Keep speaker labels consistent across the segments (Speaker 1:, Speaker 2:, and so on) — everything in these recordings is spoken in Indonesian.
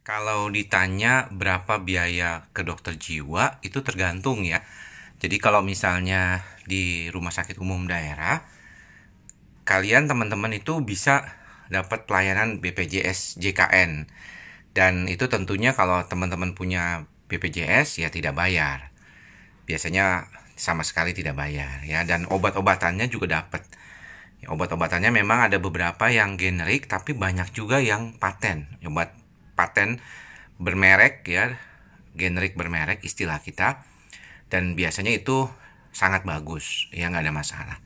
Speaker 1: Kalau ditanya berapa biaya ke dokter jiwa, itu tergantung ya. Jadi kalau misalnya di rumah sakit umum daerah, kalian teman-teman itu bisa dapat pelayanan BPJS JKN. Dan itu tentunya kalau teman-teman punya BPJS ya tidak bayar. Biasanya sama sekali tidak bayar ya. Dan obat-obatannya juga dapat. Ya, obat-obatannya memang ada beberapa yang generik, tapi banyak juga yang paten. Obat paten bermerek ya, generik bermerek istilah kita. Dan biasanya itu sangat bagus, ya nggak ada masalah.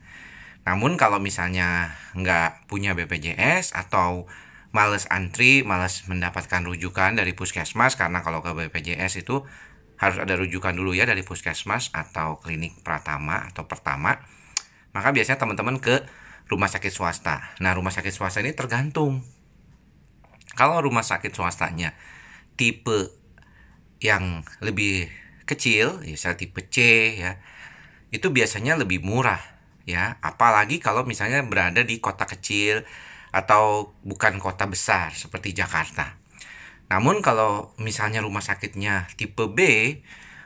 Speaker 1: Namun kalau misalnya nggak punya BPJS atau males antri, males mendapatkan rujukan dari puskesmas, karena kalau ke BPJS itu harus ada rujukan dulu ya dari puskesmas atau klinik Pratama atau Pertama, maka biasanya teman-teman ke rumah sakit swasta. Nah, rumah sakit swasta ini tergantung. Kalau rumah sakit swastanya tipe yang lebih kecil, misalnya tipe C ya, itu biasanya lebih murah ya. Apalagi kalau misalnya berada di kota kecil atau bukan kota besar seperti Jakarta. Namun kalau misalnya rumah sakitnya tipe B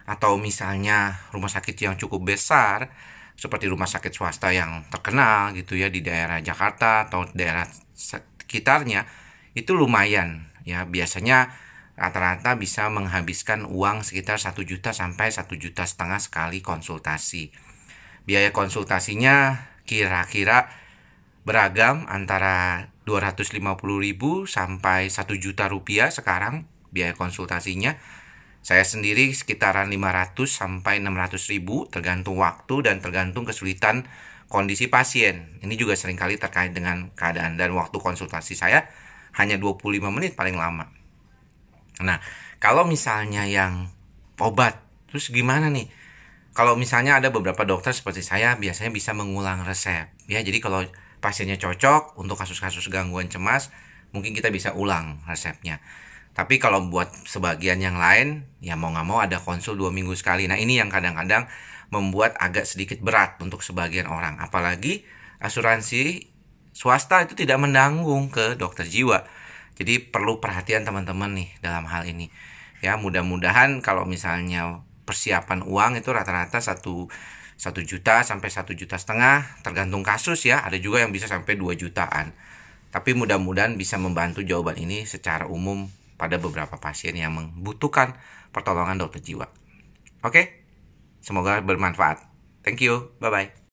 Speaker 1: atau misalnya rumah sakit yang cukup besar seperti rumah sakit swasta yang terkenal gitu ya di daerah Jakarta atau daerah sekitarnya, itu lumayan ya. Biasanya rata-rata bisa menghabiskan uang sekitar 1 juta sampai 1,5 juta sekali konsultasi. Biaya konsultasinya kira-kira beragam antara 250.000 sampai 1 juta rupiah sekarang biaya konsultasinya. Saya sendiri sekitaran 500 sampai 600.000 tergantung waktu dan tergantung kesulitan kondisi pasien. Ini juga seringkali terkait dengan keadaan, dan waktu konsultasi saya hanya 25 menit paling lama. Nah, kalau misalnya yang obat, terus gimana nih? Kalau misalnya ada beberapa dokter seperti saya biasanya bisa mengulang resep ya. Jadi kalau pasiennya cocok untuk kasus-kasus gangguan cemas, mungkin kita bisa ulang resepnya. Tapi kalau buat sebagian yang lain, ya mau nggak mau ada konsul 2 minggu sekali. Nah, ini yang kadang-kadang membuat agak sedikit berat untuk sebagian orang. Apalagi asuransi swasta itu tidak menanggung ke dokter jiwa. Jadi perlu perhatian teman-teman nih dalam hal ini. Ya, mudah-mudahan kalau misalnya persiapan uang itu rata-rata 1 juta sampai 1,5 juta, tergantung kasus ya. Ada juga yang bisa sampai 2 jutaan. Tapi mudah-mudahan bisa membantu jawaban ini secara umum pada beberapa pasien yang membutuhkan pertolongan dokter jiwa. Oke, semoga bermanfaat. Thank you, bye-bye.